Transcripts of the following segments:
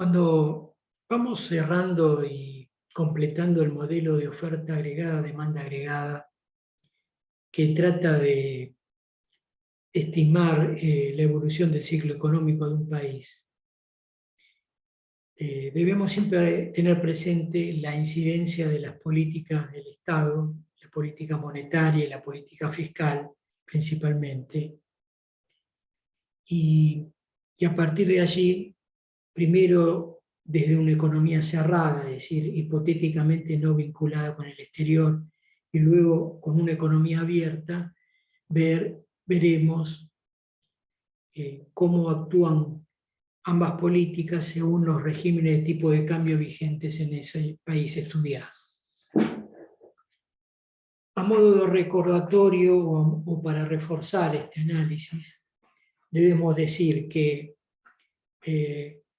Cuando vamos cerrando y completando el modelo de oferta agregada, demanda agregada, que trata de estimar la evolución del ciclo económico de un país, debemos siempre tener presente la incidencia de las políticas del Estado, la política monetaria y la política fiscal principalmente, y a partir de allí, primero desde una economía cerrada, es decir, hipotéticamente no vinculada con el exterior, y luego con una economía abierta, veremos cómo actúan ambas políticas según los regímenes de tipo de cambio vigentes en ese país estudiado. A modo de recordatorio o para reforzar este análisis, debemos decir que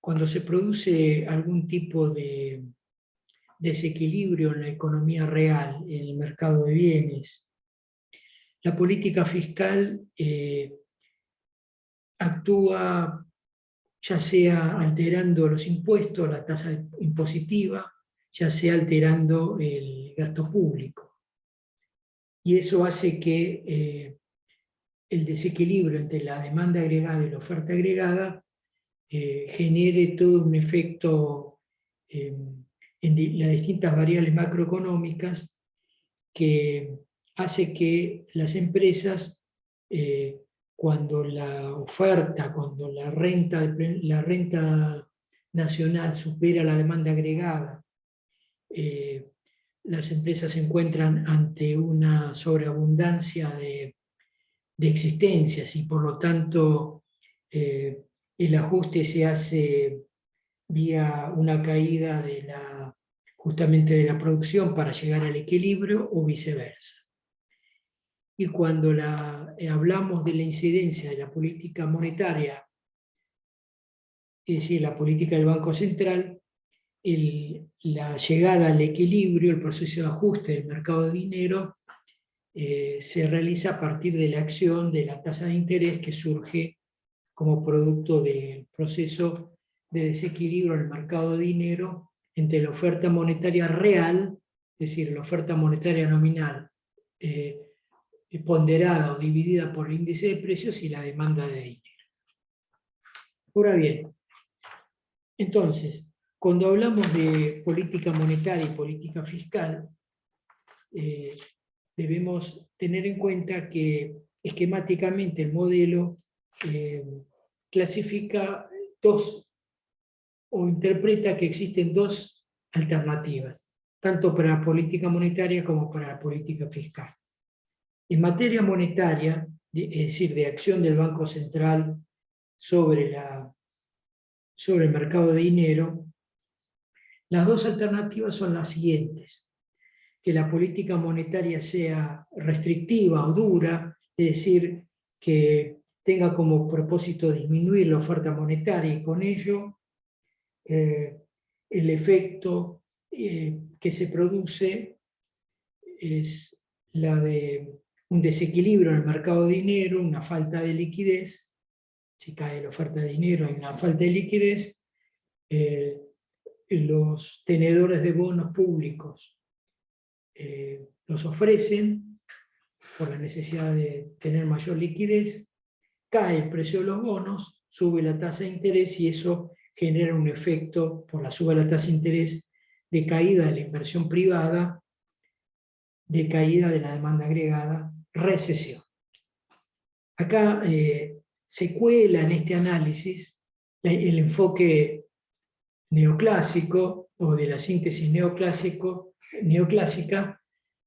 cuando se produce algún tipo de desequilibrio en la economía real, en el mercado de bienes, la política fiscal actúa ya sea alterando los impuestos, la tasa impositiva, ya sea alterando el gasto público. Y eso hace que el desequilibrio entre la demanda agregada y la oferta agregada genere todo un efecto en las distintas variables macroeconómicas que hace que las empresas, cuando la oferta, cuando la renta nacional supera la demanda agregada, las empresas se encuentran ante una sobreabundancia de existencias y por lo tanto el ajuste se hace vía una caída justamente de la producción para llegar al equilibrio o viceversa. Y cuando hablamos de la incidencia de la política monetaria, es decir, la política del Banco Central, la llegada al equilibrio, el proceso de ajuste del mercado de dinero, se realiza a partir de la acción de la tasa de interés que surge como producto del proceso de desequilibrio en el mercado de dinero entre la oferta monetaria real, es decir, la oferta monetaria nominal ponderada o dividida por el índice de precios y la demanda de dinero. Ahora bien, entonces, cuando hablamos de política monetaria y política fiscal, debemos tener en cuenta que esquemáticamente el modelo clasifica o interpreta que existen dos alternativas, tanto para la política monetaria como para la política fiscal. En materia monetaria, es decir, de acción del Banco Central sobre el mercado de dinero, las dos alternativas son las siguientes: que la política monetaria sea restrictiva o dura, es decir, que tenga como propósito disminuir la oferta monetaria y con ello el efecto que se produce es la de un desequilibrio en el mercado de dinero, una falta de liquidez. Si cae la oferta de dinero hay una falta de liquidez. Los tenedores de bonos públicos los ofrecen por la necesidad de tener mayor liquidez, cae el precio de los bonos, sube la tasa de interés y eso genera un efecto, por la suba de la tasa de interés, de caída de la inversión privada, de caída de la demanda agregada, recesión. Acá se cuela en este análisis el enfoque neoclásico o de la síntesis neoclásica,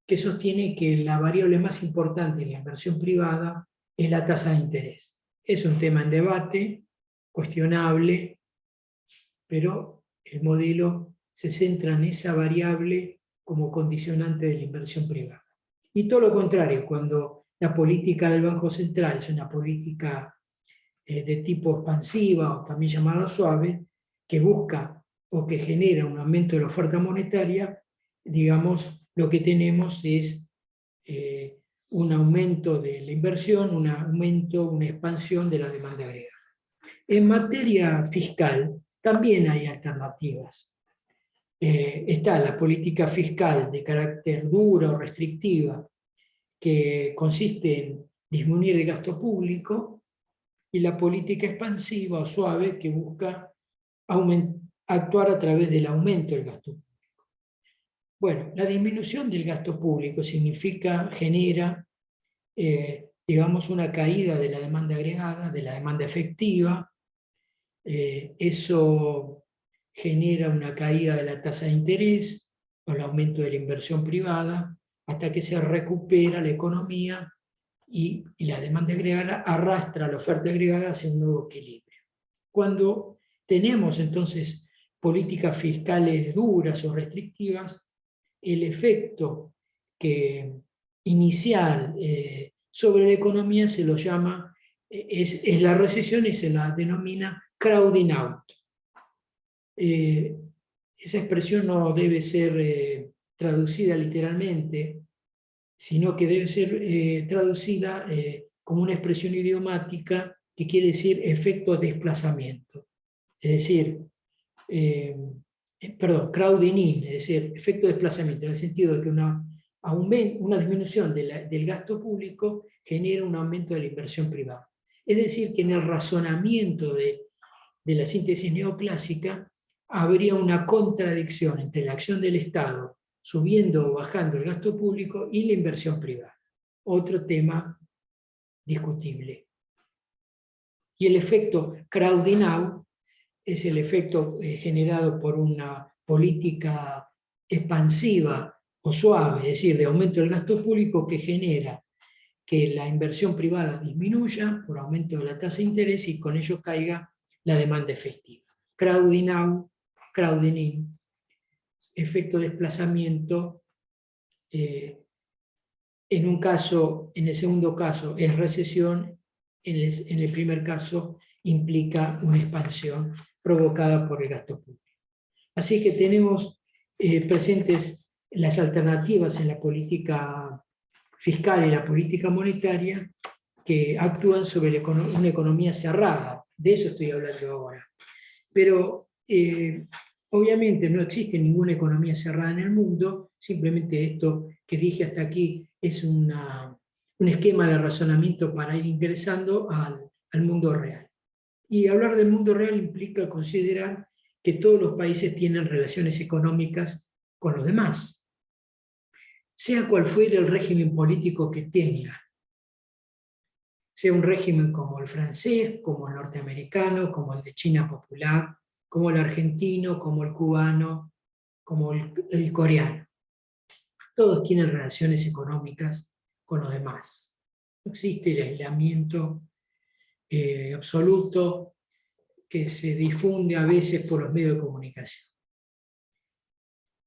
que sostiene que la variable más importante en la inversión privada es la tasa de interés. Es un tema en debate, cuestionable, pero el modelo se centra en esa variable como condicionante de la inversión privada. Y todo lo contrario, cuando la política del Banco Central es una política de tipo expansiva o también llamada suave, que busca o que genera un aumento de la oferta monetaria, digamos, lo que tenemos es un aumento de la inversión, una expansión de la demanda agregada. En materia fiscal, también hay alternativas. Está la política fiscal de carácter dura o restrictiva, que consiste en disminuir el gasto público, y la política expansiva o suave, que busca actuar a través del aumento del gasto público. Bueno, la disminución del gasto público genera, digamos, una caída de la demanda agregada, de la demanda efectiva. Eso genera una caída de la tasa de interés, o el aumento de la inversión privada, hasta que se recupera la economía y la demanda agregada arrastra la oferta agregada hacia un nuevo equilibrio. Cuando tenemos entonces políticas fiscales duras o restrictivas, el efecto inicial sobre la economía se lo llama, es la recesión, y se la denomina crowding out. Esa expresión no debe ser traducida literalmente, sino que debe ser traducida como una expresión idiomática que quiere decir efecto desplazamiento. Es decir, crowding in, es decir, efecto desplazamiento, en el sentido de que una disminución del gasto público genera un aumento de la inversión privada. Es decir, que en el razonamiento de la síntesis neoclásica habría una contradicción entre la acción del Estado subiendo o bajando el gasto público y la inversión privada. Otro tema discutible. Y el efecto crowding out es el efecto generado por una política expansiva o suave, es decir, de aumento del gasto público, que genera que la inversión privada disminuya por aumento de la tasa de interés y con ello caiga la demanda efectiva. Crowding out, crowding in, efecto desplazamiento. En el segundo caso es recesión, en el primer caso implica una expansión provocada por el gasto público. Así que tenemos presentes las alternativas en la política fiscal y la política monetaria, que actúan sobre una economía cerrada. De eso estoy hablando ahora. Pero obviamente no existe ninguna economía cerrada en el mundo, simplemente esto que dije hasta aquí es un esquema de razonamiento para ir ingresando al mundo real. Y hablar del mundo real implica considerar que todos los países tienen relaciones económicas con los demás, sea cual fuera el régimen político que tenga, sea un régimen como el francés, como el norteamericano, como el de China popular, como el argentino, como el cubano, como el coreano. Todos tienen relaciones económicas con los demás. No existe el aislamiento absoluto que se difunde a veces por los medios de comunicación.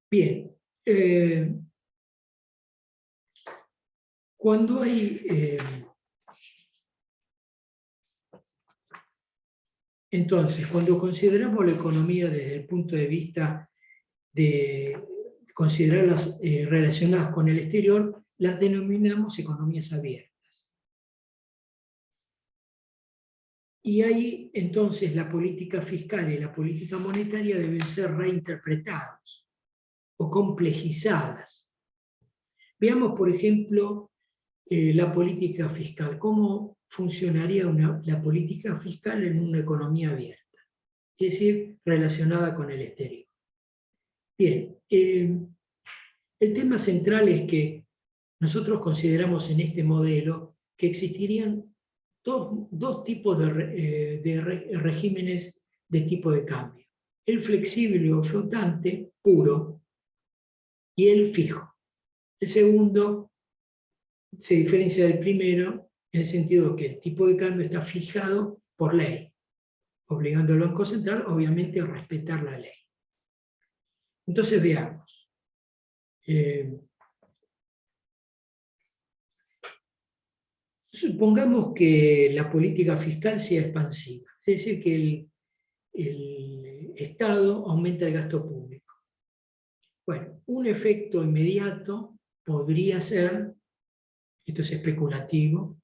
Bien, cuando hay... Entonces, cuando consideramos la economía desde el punto de vista de considerarlas relacionadas con el exterior, las denominamos economías abiertas. Y ahí, entonces, la política fiscal y la política monetaria deben ser reinterpretados o complejizadas. Veamos, por ejemplo, la política fiscal. ¿Cómo funcionaría la política fiscal en una economía abierta? Es decir, relacionada con el exterior. Bien, el tema central es que nosotros consideramos en este modelo que existirían dos tipos de regímenes de tipo de cambio. El flexible o flotante, puro, y el fijo. El segundo se diferencia del primero en el sentido que el tipo de cambio está fijado por ley, obligando al Banco Central, obviamente, a respetar la ley. Entonces veamos. Supongamos que la política fiscal sea expansiva, es decir, que el Estado aumenta el gasto público. Bueno, un efecto inmediato podría ser, esto es especulativo,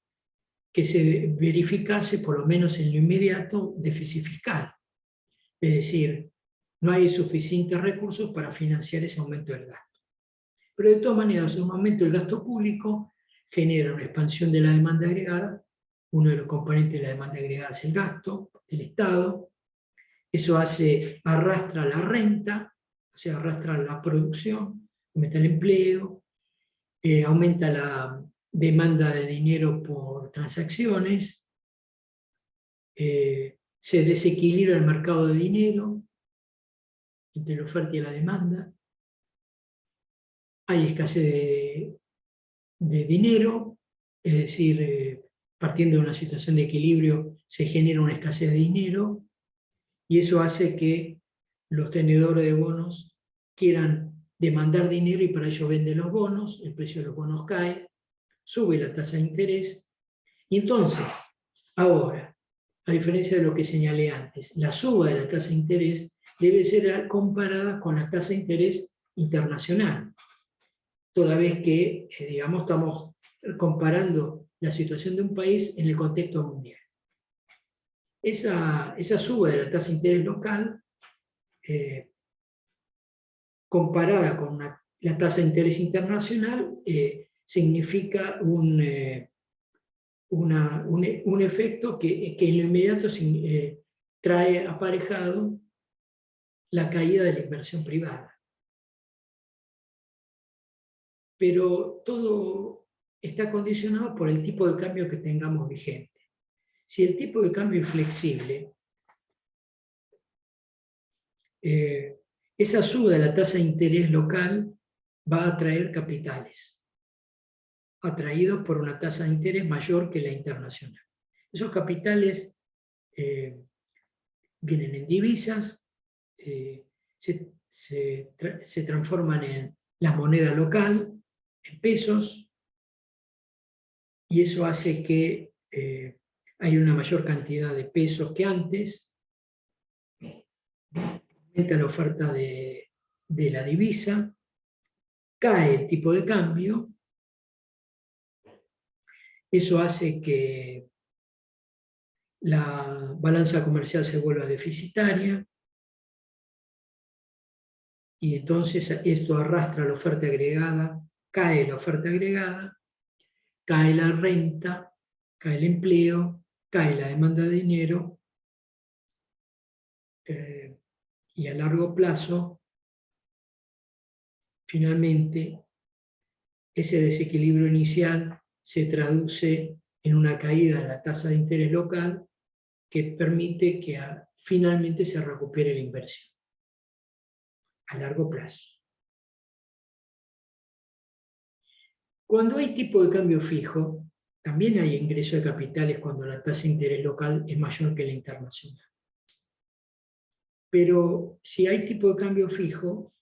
que se verificase, por lo menos en lo inmediato, déficit fiscal. Es decir, no hay suficientes recursos para financiar ese aumento del gasto. Pero de todas maneras, un aumento del gasto público genera una expansión de la demanda agregada. Uno de los componentes de la demanda agregada es el gasto del Estado. Eso arrastra la renta, o sea, arrastra la producción, aumenta el empleo, aumenta la demanda de dinero por transacciones, se desequilibra el mercado de dinero entre la oferta y la demanda, hay escasez de dinero, es decir, partiendo de una situación de equilibrio se genera una escasez de dinero, y eso hace que los tenedores de bonos quieran demandar dinero y para ello venden los bonos, el precio de los bonos cae, sube la tasa de interés, y entonces, ahora, a diferencia de lo que señalé antes, la suba de la tasa de interés debe ser comparada con la tasa de interés internacional, toda vez que, digamos, estamos comparando la situación de un país en el contexto mundial. Esa suba de la tasa de interés local, comparada con la tasa de interés internacional, significa un efecto que en lo inmediato trae aparejado la caída de la inversión privada. Pero todo está condicionado por el tipo de cambio que tengamos vigente. Si el tipo de cambio es flexible, esa suba de la tasa de interés local va a atraer capitales, atraídos por una tasa de interés mayor que la internacional. Esos capitales vienen en divisas, se transforman en la moneda local, en pesos, y eso hace que hay una mayor cantidad de pesos que antes, aumenta la oferta de la divisa, cae el tipo de cambio, eso hace que la balanza comercial se vuelva deficitaria, y entonces esto arrastra la oferta agregada, cae la oferta agregada, cae la renta, cae el empleo, cae la demanda de dinero, y a largo plazo, finalmente, ese desequilibrio inicial se traduce en una caída de la tasa de interés local que permite que finalmente se recupere la inversión a largo plazo. Cuando hay tipo de cambio fijo, también hay ingreso de capitales cuando la tasa de interés local es mayor que la internacional. Pero si hay tipo de cambio fijo,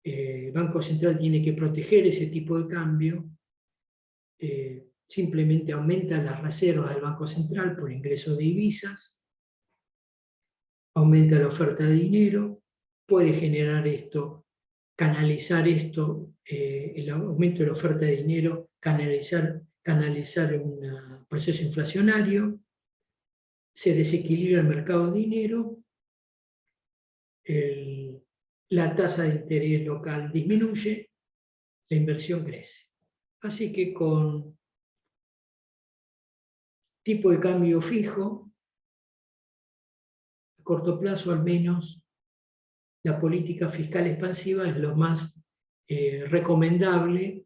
el Banco Central tiene que proteger ese tipo de cambio, simplemente aumenta las reservas del Banco Central por ingreso de divisas, aumenta la oferta de dinero, puede generar esto, canalizar esto, el aumento de la oferta de dinero, canalizar un proceso inflacionario, se desequilibra el mercado de dinero, la tasa de interés local disminuye, la inversión crece. Así que con tipo de cambio fijo, a corto plazo al menos, la política fiscal expansiva es lo más recomendable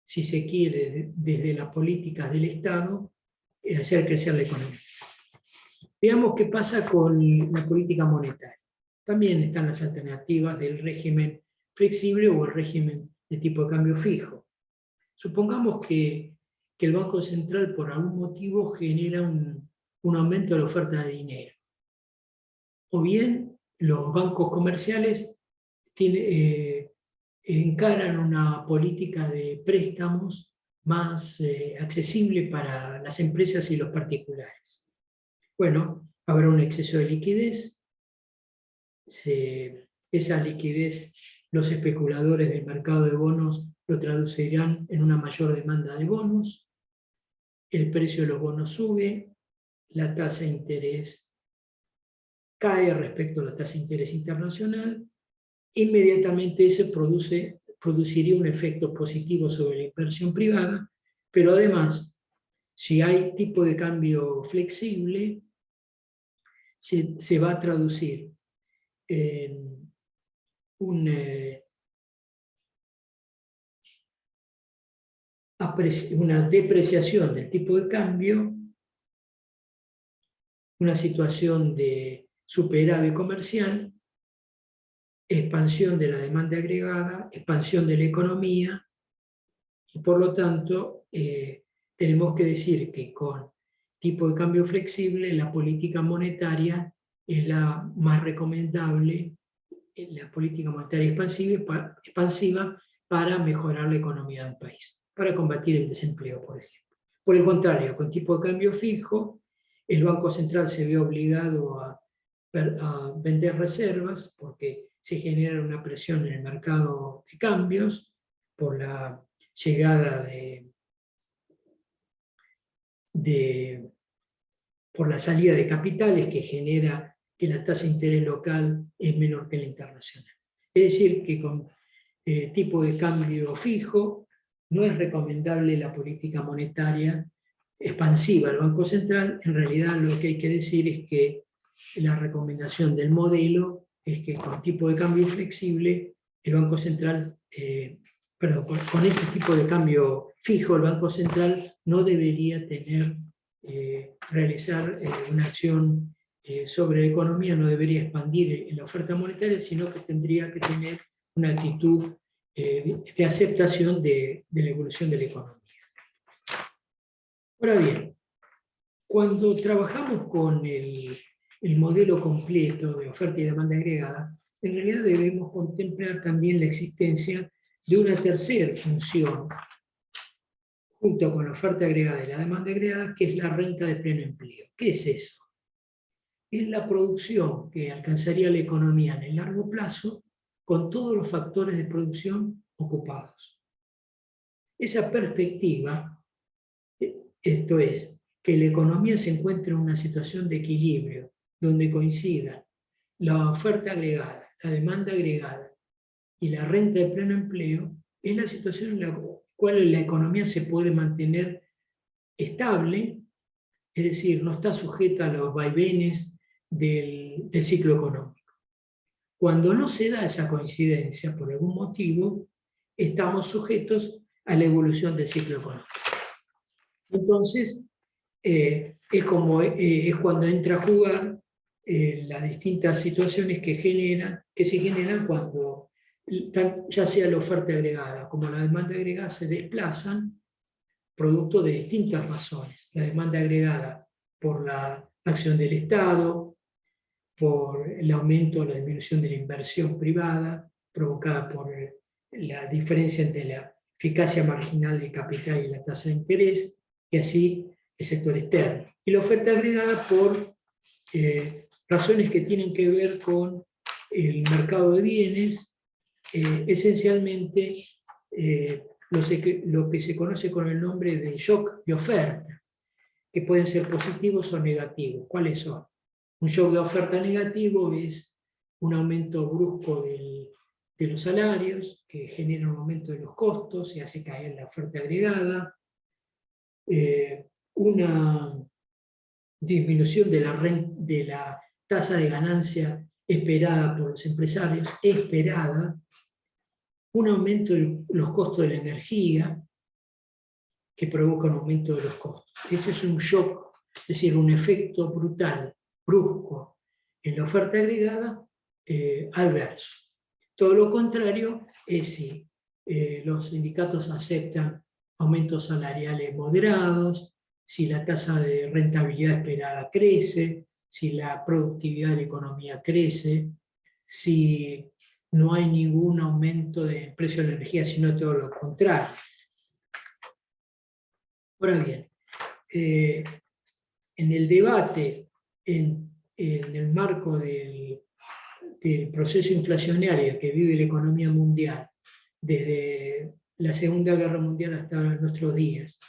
si se quiere desde las políticas del Estado hacer crecer la economía. Veamos qué pasa con la política monetaria. También están las alternativas del régimen flexible o el régimen de tipo de cambio fijo. Supongamos que el Banco Central por algún motivo genera un aumento de la oferta de dinero. O bien los bancos comerciales encaran una política de préstamos más accesible para las empresas y los particulares. Bueno, habrá un exceso de liquidez, esa liquidez los especuladores del mercado de bonos lo traducirán en una mayor demanda de bonos, el precio de los bonos sube, la tasa de interés cae respecto a la tasa de interés internacional, inmediatamente eso produciría un efecto positivo sobre la inversión privada, pero además, si hay tipo de cambio flexible, se va a traducir en una depreciación del tipo de cambio, una situación de superávit comercial, expansión de la demanda agregada, expansión de la economía, y por lo tanto tenemos que decir que con tipo de cambio flexible la política monetaria es la más recomendable, la política monetaria expansiva para mejorar la economía de un país, para combatir el desempleo, por ejemplo. Por el contrario, con tipo de cambio fijo, el Banco Central se ve obligado a vender reservas porque se genera una presión en el mercado de cambios por la llegada por la salida de capitales que genera que la tasa de interés local es menor que la internacional. Es decir, que con tipo de cambio fijo no es recomendable la política monetaria expansiva del Banco Central. En realidad lo que hay que decir es que la recomendación del modelo es que con tipo de cambio flexible el Banco Central, con este tipo de cambio fijo, el Banco Central no debería realizar una acción sobre la economía, no debería expandir la oferta monetaria, sino que tendría que tener una actitud de aceptación de la evolución de la economía. Ahora bien, cuando trabajamos con el modelo completo de oferta y demanda agregada, en realidad debemos contemplar también la existencia de una tercera función, junto con la oferta agregada y la demanda agregada, que es la renta de pleno empleo. ¿Qué es eso? Es la producción que alcanzaría la economía en el largo plazo con todos los factores de producción ocupados. Esa perspectiva, esto es, que la economía se encuentre en una situación de equilibrio, donde coincidan la oferta agregada, la demanda agregada y la renta de pleno empleo, es la situación en la cual la economía se puede mantener estable, es decir, no está sujeta a los vaivenes del ciclo económico. Cuando no se da esa coincidencia, por algún motivo, estamos sujetos a la evolución del ciclo económico. Entonces, es cuando entra a jugar las distintas situaciones que se generan cuando ya sea la oferta agregada como la demanda agregada se desplazan producto de distintas razones. La demanda agregada por la acción del Estado, por el aumento o la disminución de la inversión privada, provocada por la diferencia entre la eficacia marginal del capital y la tasa de interés, y así el sector externo. Y la oferta agregada por razones que tienen que ver con el mercado de bienes, esencialmente lo que se conoce con el nombre de shock de oferta, que pueden ser positivos o negativos. ¿Cuáles son? Un shock de oferta negativo es un aumento brusco de los salarios, que genera un aumento de los costos y hace caer la oferta agregada. Una disminución de la tasa de ganancia esperada por los empresarios, un aumento de los costos de la energía, que provoca un aumento de los costos. Ese es un shock, es decir, un efecto brutal, brusco, en la oferta agregada, adverso. Todo lo contrario es si los sindicatos aceptan aumentos salariales moderados, si la tasa de rentabilidad esperada crece, si la productividad de la economía crece, si no hay ningún aumento del precio de la energía, sino todo lo contrario. Ahora bien, en el debate, en el marco del proceso inflacionario que vive la economía mundial, desde la Segunda Guerra Mundial hasta nuestros días,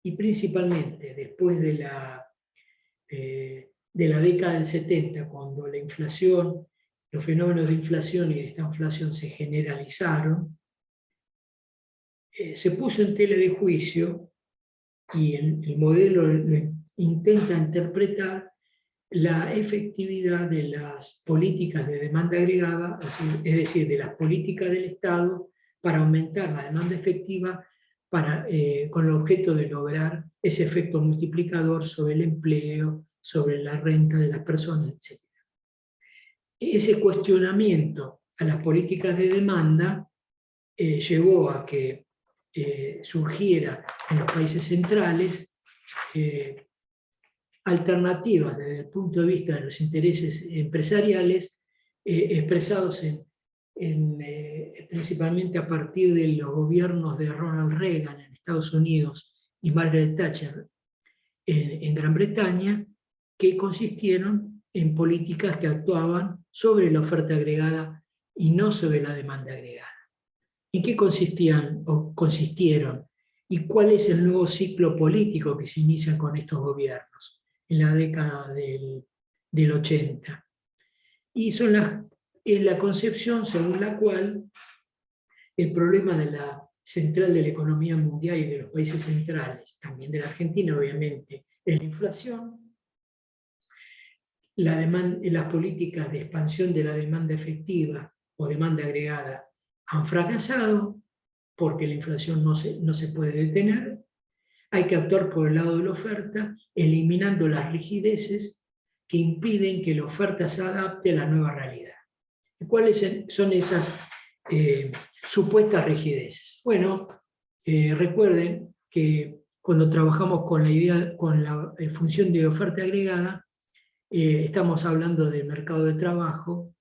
y principalmente después de de la década del 70, cuando la inflación, los fenómenos de inflación y de esta inflación se generalizaron, se puso en tela de juicio, y el modelo lo intenta interpretar, la efectividad de las políticas de demanda agregada, es decir, de las políticas del Estado para aumentar la demanda efectiva con el objeto de lograr ese efecto multiplicador sobre el empleo, sobre la renta de las personas, etc. Ese cuestionamiento a las políticas de demanda llevó a que surgiera en los países centrales alternativas desde el punto de vista de los intereses empresariales, expresados principalmente a partir de los gobiernos de Ronald Reagan en Estados Unidos y Margaret Thatcher en Gran Bretaña, que consistieron en políticas que actuaban sobre la oferta agregada y no sobre la demanda agregada. ¿En qué consistían o consistieron? ¿Y cuál es el nuevo ciclo político que se inicia con estos gobiernos en la década del 80? Y es la concepción según la cual el problema de la central de la economía mundial y de los países centrales, también de la Argentina obviamente, es la inflación, las políticas de expansión de la demanda efectiva o demanda agregada han fracasado porque la inflación no se puede detener. Hay que actuar por el lado de la oferta, eliminando las rigideces que impiden que la oferta se adapte a la nueva realidad. ¿Y cuáles son esas supuestas rigideces? Bueno, recuerden que cuando trabajamos con la función de oferta agregada, estamos hablando del mercado de trabajo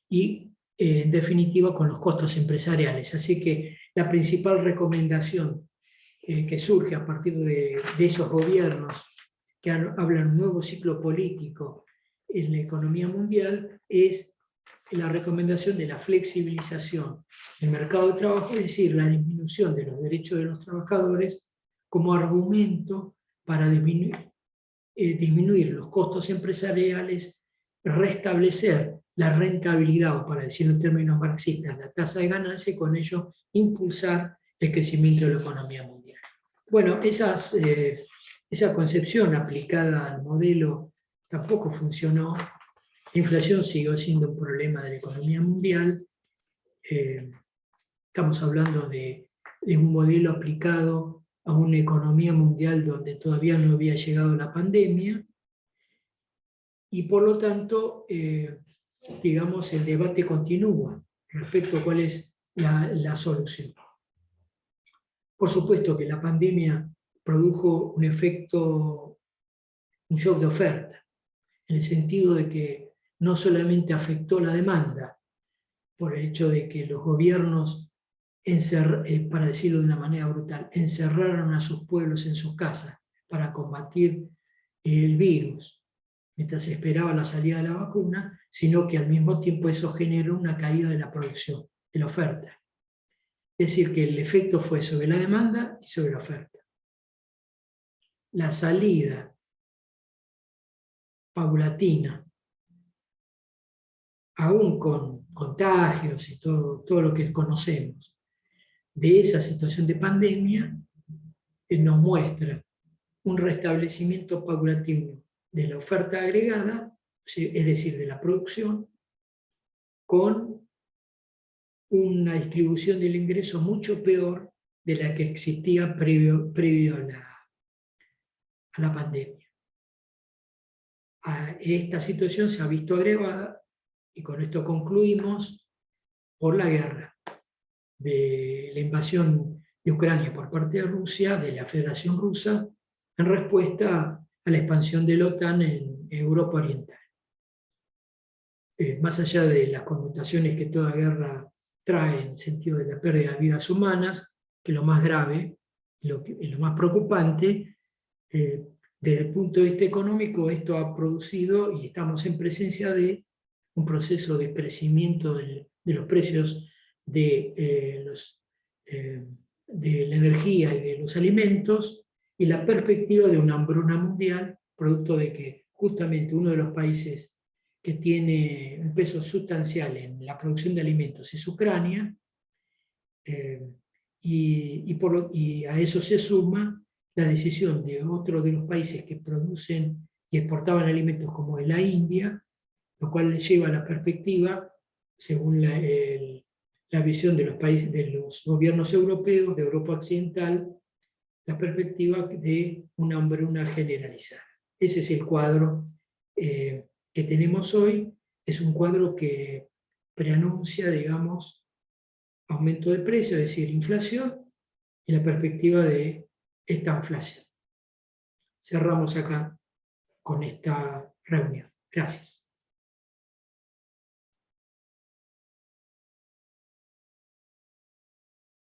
y, en definitiva, con los costos empresariales. Así que la principal recomendación que surge a partir de esos gobiernos que hablan un nuevo ciclo político en la economía mundial es la recomendación de la flexibilización del mercado de trabajo, es decir, la disminución de los derechos de los trabajadores como argumento para disminuir los costos empresariales, restablecer la rentabilidad, o para decirlo en términos marxistas, la tasa de ganancia, y con ello impulsar el crecimiento de la economía mundial. Bueno, esa concepción aplicada al modelo tampoco funcionó. La inflación siguió siendo un problema de la economía mundial. Estamos hablando de un modelo aplicado a una economía mundial donde todavía no había llegado la pandemia, y por lo tanto, digamos, el debate continúa respecto a cuál es la solución. Por supuesto que la pandemia produjo un efecto, un shock de oferta, en el sentido de que no solamente afectó la demanda, por el hecho de que los gobiernos, para decirlo de una manera brutal, encerraron a sus pueblos en sus casas para combatir el virus, mientras se esperaba la salida de la vacuna, sino que al mismo tiempo eso generó una caída de la producción, de la oferta. Es decir, que el efecto fue sobre la demanda y sobre la oferta. La salida paulatina, aún con contagios y todo lo que conocemos, de esa situación de pandemia, nos muestra un restablecimiento paulatino de la oferta agregada, es decir, de la producción, con una distribución del ingreso mucho peor de la que existía previo a la pandemia. Esta situación se ha visto agravada, y con esto concluimos, por la guerra, de la invasión de Ucrania por parte de Rusia, de la Federación Rusa, en respuesta a la expansión de la OTAN en Europa Oriental. Más allá de las connotaciones que toda guerra trae en el sentido de la pérdida de vidas humanas, que lo más grave, lo más preocupante, desde el punto de vista económico, esto ha producido, y estamos en presencia de un proceso de crecimiento de los precios de la energía y de los alimentos, y la perspectiva de una hambruna mundial, producto de que justamente uno de los países que tiene un peso sustancial en la producción de alimentos es Ucrania, y a eso se suma la decisión de otro de los países que producen y exportaban alimentos como la India, lo cual le lleva a la perspectiva, según la visión de los países, de los gobiernos europeos, de Europa Occidental, la perspectiva de una hambruna generalizada. Ese es el cuadro que tenemos hoy. Es un cuadro que preanuncia, digamos, aumento de precios, es decir, inflación, y la perspectiva de esta inflación. Cerramos acá con esta reunión. Gracias.